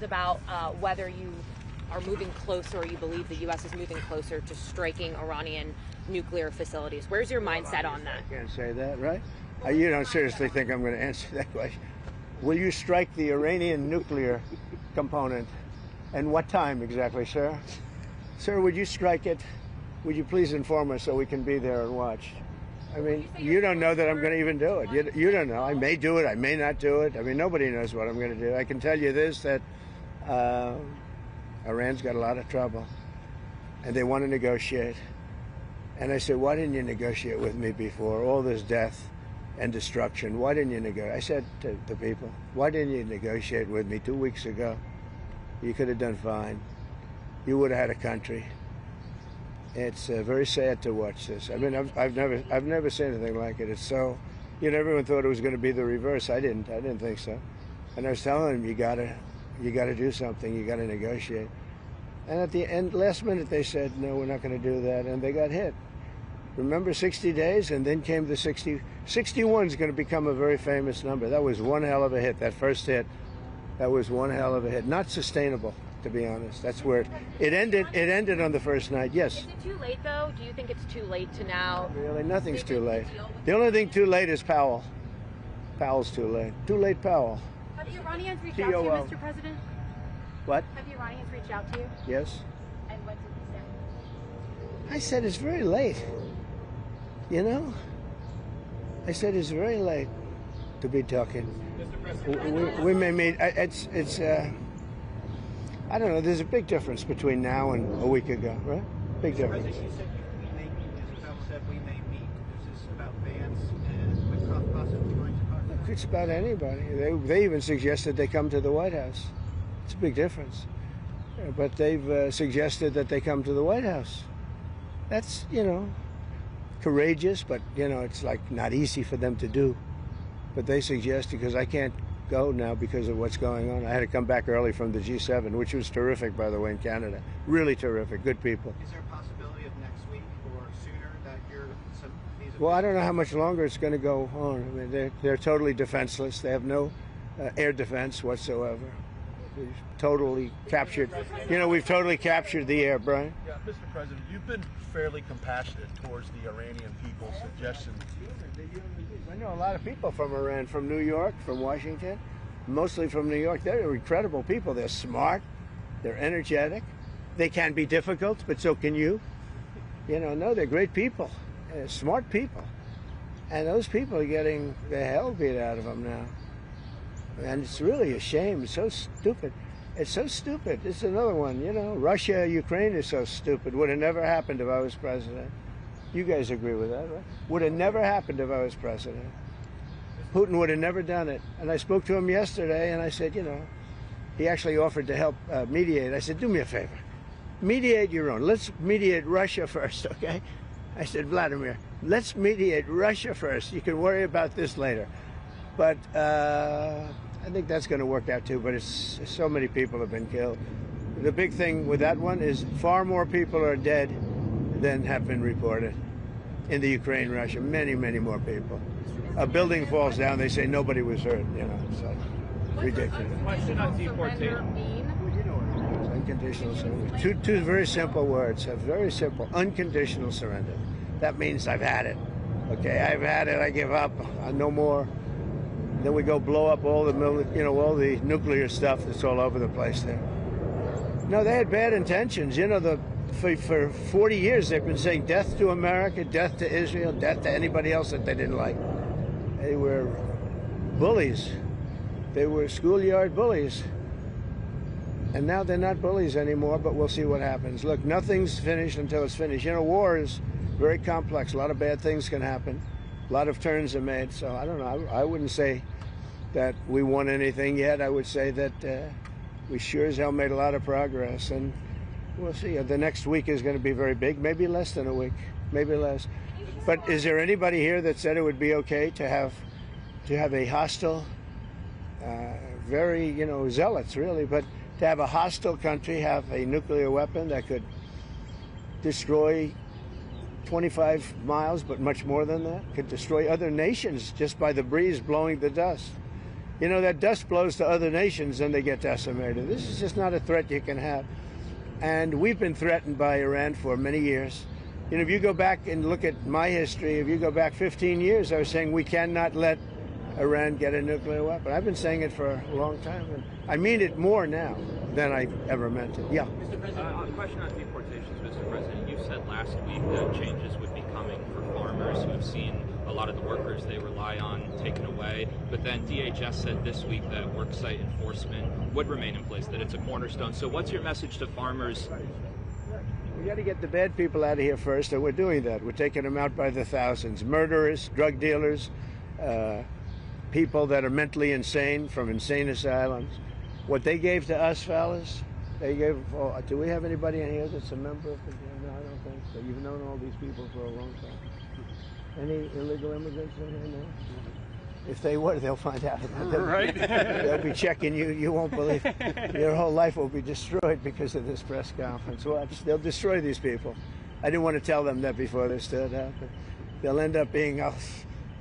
About whether you are moving closer, or you believe the U.S. is moving closer to striking Iranian nuclear facilities. Where's your mindset on that? I can't say that, right? You don't seriously think I'm going to answer that question? Will you strike the Iranian nuclear component? And what time exactly, sir? Sir, would you strike it? Would you please inform us so we can be there and watch? I mean, you don't know that I'm going to even do it. You don't know. I may do it. I may not do it. I mean, nobody knows what I'm going to do. I can tell you this, that Iran's got a lot of trouble, and they want to negotiate. And I said, why didn't you negotiate with me before? All this death and destruction. Why didn't you negotiate? I said to the people, why didn't you negotiate with me 2 weeks ago? You could have done fine. You would have had a country. It's very sad to watch this. I mean, I've never seen anything like it. It's so, everyone thought it was going to be the reverse. I didn't think so. And I was telling them, you gotta do something. You gotta negotiate. And at the end, last minute, they said, no, we're not going to do that, and they got hit. Remember 60 days, and then came the 60. 61 is going to become a very famous number. That was one hell of a hit. That first hit, that was one hell of a hit. Not sustainable, to be honest. That's where it ended. It ended on the first night. Yes. Is it too late, though? Do you think it's too late to now? Really, nothing's too late. The only thing too late is Powell. Powell's too late. Too late, Powell. Have the Iranians reached out to you, Mr. President? What? Have the Iranians reached out to you? Yes. And what did you say? I said it's very late. I said it's very late to be talking. We may meet. It's. I don't know. There's a big difference between now and a week ago, right? Big difference. You said we may meet. Mr. Powell said we may meet. Is this about Vance and with possibly going to talk about? It's about anybody. They even suggested they come to the White House. It's a big difference. But they've suggested that they come to the White House. That's, courageous, but, it's like not easy for them to do. But they suggested, because I can't go now because of what's going on. I had to come back early from the G7, which was terrific, by the way, in Canada. Really terrific. Good people. Is there a possibility of next week or sooner that you're Well, I don't know how much longer it's going to go on. I mean, they're totally defenseless. They have no air defense whatsoever. We've totally captured, we've totally captured the air, Brian. Yeah, Mr. President, you've been fairly compassionate towards the Iranian people's suggestion. I know a lot of people from Iran, from New York, from Washington, mostly from New York. They're incredible people. They're smart. They're energetic. They can be difficult, but so can you. No, they're great people, smart people. And those people are getting the hell beat out of them now. And it's really a shame. It's so stupid. It's so stupid. It's another one, Russia, Ukraine is so stupid. Would have never happened if I was president. You guys agree with that, right? Would have never happened if I was president. Putin would have never done it. And I spoke to him yesterday, and I said, he actually offered to help mediate. I said, do me a favor. Mediate your own. Let's mediate Russia first, okay? I said, Vladimir, let's mediate Russia first. You can worry about this later. But I think that's going to work out too, but it's so many people have been killed. The big thing with that one is far more people are dead than have been reported in the Ukraine, Russia. Many, many more people. A building falls down, they say nobody was hurt. It's like ridiculous. Why should not deportation mean? Unconditional surrender. Two very simple words. Very simple. Unconditional surrender. That means I've had it. Okay, I've had it. I give up. No more. Then we go blow up all the all the nuclear stuff that's all over the place there. No, they had bad intentions. For 40 years they've been saying death to America, death to Israel, death to anybody else that they didn't like. They were bullies. They were schoolyard bullies. And now they're not bullies anymore, but we'll see what happens. Look, nothing's finished until it's finished. War is very complex. A lot of bad things can happen. A lot of turns are made, so I don't know. I wouldn't say that we won anything yet. I would say that we sure as hell made a lot of progress, and we'll see. The next week is going to be very big, maybe less than a week, maybe less. But is there anybody here that said it would be okay to have a hostile, very, zealots really, but to have a hostile country have a nuclear weapon that could destroy 25 miles, but much more than that, could destroy other nations just by the breeze blowing the dust. You know, that dust blows to other nations and they get decimated. This is just not a threat you can have. And we've been threatened by Iran for many years. You know, if you go back and look at my history, if you go back 15 years, I was saying we cannot let Iran get a nuclear weapon. I've been saying it for a long time, and I mean it more now than I ever meant it. Yeah. Mr. President, a question on deportations, Mr. President. You said last week that changes would be coming for farmers who have seen a lot of the workers they rely on taken away. But then DHS said this week that worksite enforcement would remain in place, that it's a cornerstone. So what's your message to farmers? We got to get the bad people out of here first, and we're doing that. We're taking them out by the thousands. Murderers, drug dealers, people that are mentally insane from insane asylums. What they gave to us, fellas, they gave. Oh, do we have anybody in here that's a member of the? No, I don't think so. You've known all these people for a long time. Any illegal immigrants in here now? If they were, they'll find out. Right. They'll be checking you. You won't believe. Your whole life will be destroyed because of this press conference. Watch. They'll destroy these people. I didn't want to tell them that before they stood up. But they'll end up being, oh,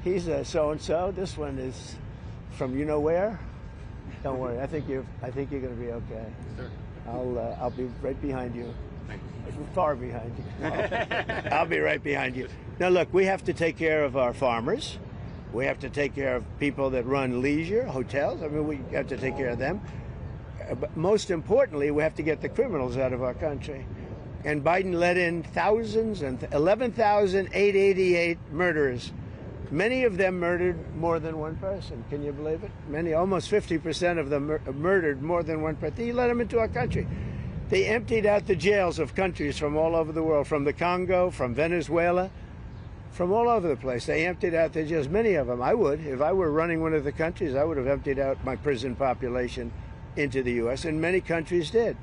he's a so-and-so. This one is from you know where. Don't worry. I think you're going to be okay. Sure. I'll be right behind you. Far behind you. I'll be right behind you. Now, look, we have to take care of our farmers. We have to take care of people that run leisure, hotels. I mean, we have to take care of them. But most importantly, we have to get the criminals out of our country. And Biden let in thousands and 11,888 murderers. Many of them murdered more than one person. Can you believe it? Many, almost 50% of them murdered more than one person. He let them into our country. They emptied out the jails of countries from all over the world, from the Congo, from Venezuela, from all over the place. They emptied out the jails, many of them. I would. If I were running one of the countries, I would have emptied out my prison population into the U.S., and many countries did.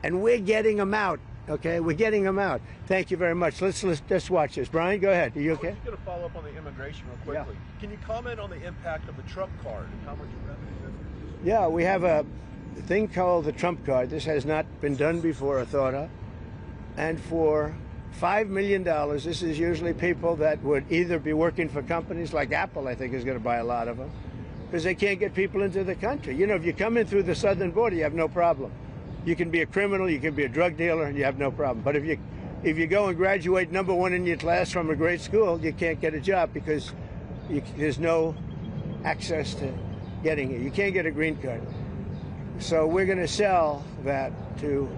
And we're getting them out, okay? We're getting them out. Thank you very much. Let's watch this. Brian, go ahead. Are you okay? I'm just going to follow up on the immigration real quickly. Yeah. Can you comment on the impact of the Trump card and how much revenue that's produced? Yeah, we have a thing called the Trump card. This has not been done before or thought of. And for $5 million, this is usually people that would either be working for companies like Apple, I think is going to buy a lot of them, because they can't get people into the country. You know, if you come in through the southern border, you have no problem. You can be a criminal, you can be a drug dealer, and you have no problem. But if you go and graduate #1 in your class from a great school, you can't get a job because there's no access to getting it. You can't get a green card. So we're going to sell that to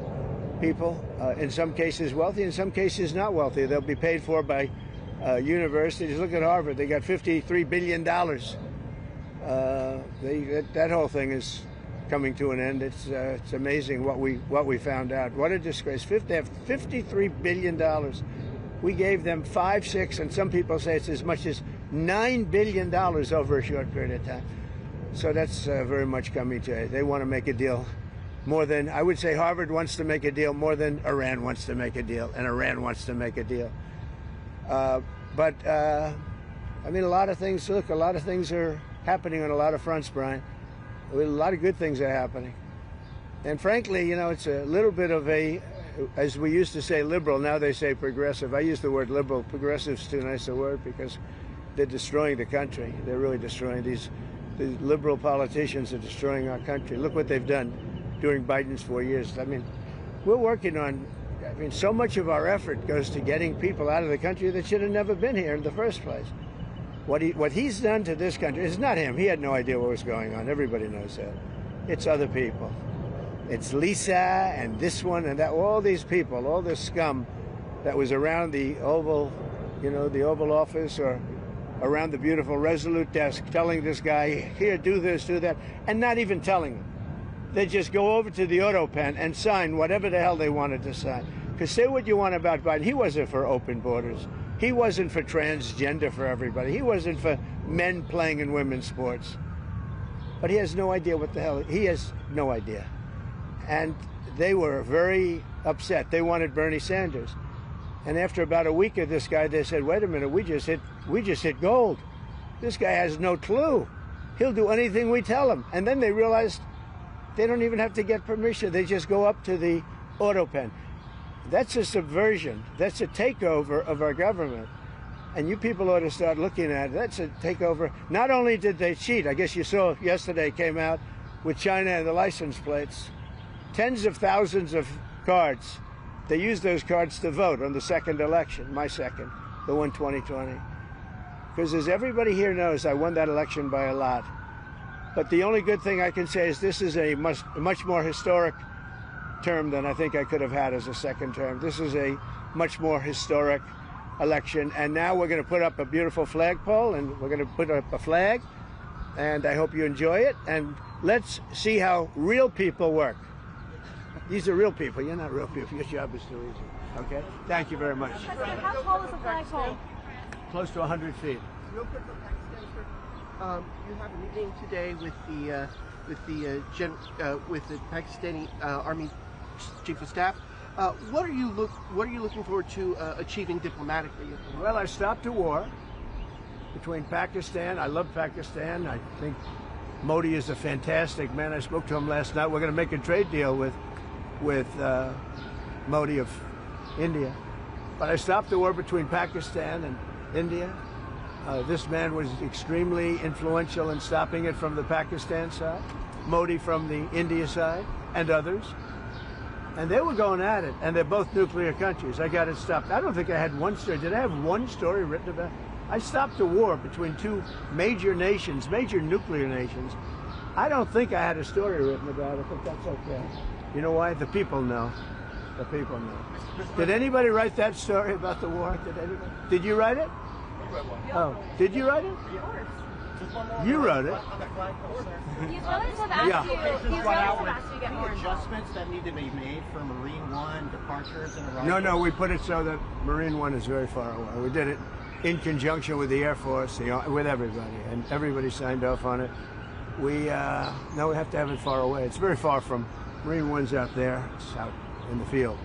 people, in some cases wealthy, in some cases not wealthy. They'll be paid for by universities. Look at Harvard. They got $53 billion. That whole thing is coming to an end. It's amazing what we found out. What a disgrace. They have $53 billion. We gave them 5, 6, and some people say it's as much as $9 billion over a short period of time. So that's very much coming to it. They want to make a deal more than, I would say Harvard wants to make a deal more than Iran wants to make a deal, and Iran wants to make a deal. I mean, a lot of things, look, a lot of things are happening on a lot of fronts, Brian. A lot of good things are happening. And frankly, you know, it's a little bit of a, as we used to say liberal, now they say progressive. I use the word liberal. Progressive's too nice a word because they're destroying the country. They're really destroying these liberal politicians are destroying our country. Look what they've done during Biden's 4 years. I mean, we're working on, I mean, so much of our effort goes to getting people out of the country that should have never been here in the first place. What he's done to this country, it's not him. He had no idea what was going on. Everybody knows that. It's other people. It's Lisa and this one and that, all these people, all this scum that was around the Oval, you know, the Oval Office or around the beautiful Resolute desk telling this guy, here, do this, do that, and not even telling him. They just go over to the auto pen and sign whatever the hell they wanted to sign. Because say what you want about Biden, he wasn't for open borders. He wasn't for transgender for everybody. He wasn't for men playing in women's sports. But he has no idea what the hell, he has no idea. And they were very upset. They wanted Bernie Sanders. And after about a week of this guy, they said, wait a minute, we just hit gold. This guy has no clue. He'll do anything we tell him. And then they realized they don't even have to get permission. They just go up to the auto pen. That's a subversion. That's a takeover of our government. And you people ought to start looking at it. That's a takeover. Not only did they cheat, I guess you saw yesterday came out with China and the license plates. Tens of thousands of cards. They used those cards to vote on the second election, my second, the one 2020. Because as everybody here knows, I won that election by a lot. But the only good thing I can say is this is a much more historic term than I think I could have had as a second term. This is a much more historic election. And now we're going to put up a beautiful flagpole, and we're going to put up a flag. And I hope you enjoy it. And let's see how real people work. These are real people. You're not real people. Your job is too easy. Okay? Thank you very much. How tall is the flagpole? Close to 100 feet. Real quick on Pakistan, sir. You have a meeting today with the Pakistani Army Chief of Staff. What are you looking forward to achieving diplomatically? Well, I stopped a war between Pakistan. I love Pakistan. I think Modi is a fantastic man. I spoke to him last night. We're going to make a trade deal with Modi of India. But I stopped the war between Pakistan and India. This man was extremely influential in stopping it from the Pakistan side, Modi from the India side, and others. And they were going at it, and they're both nuclear countries. I got it stopped. I don't think I had one story. Did I have one story written about it? I stopped a war between two major nations, major nuclear nations. I don't think I had a story written about it, but that's okay. You know why? The people know. The people know. Did anybody write that story about the war? Did anybody? Did you write it? Oh, did you write it? You wrote it. These brothers have asked you to get more involved. Adjustments that need to be made for Marine One departures and arrivals? No, we put it so that Marine One is very far away. We did it in conjunction with the Air Force, with everybody, and everybody signed off on it. We have to have it far away. It's very far from Marine One's out there. It's out in the field.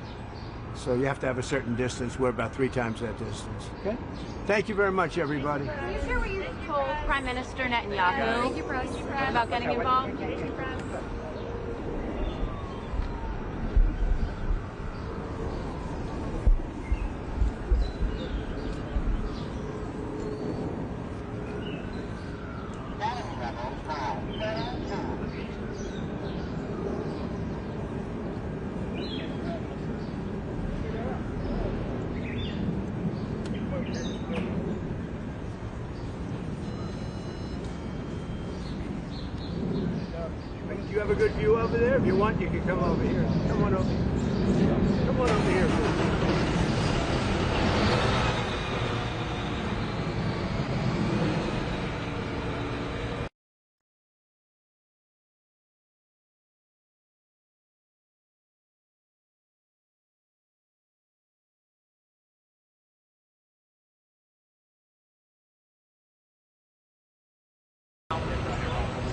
So you have to have a certain distance. We're about 3 times that distance. Okay? Thank you very much, everybody. Can you share what you told Prime Minister Netanyahu about getting involved? You have a good view over there? If you want, you can come over here. Come on over here. Come on over here.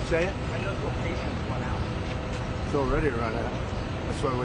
Say it? I know the patients went out. It's already run out. That's why we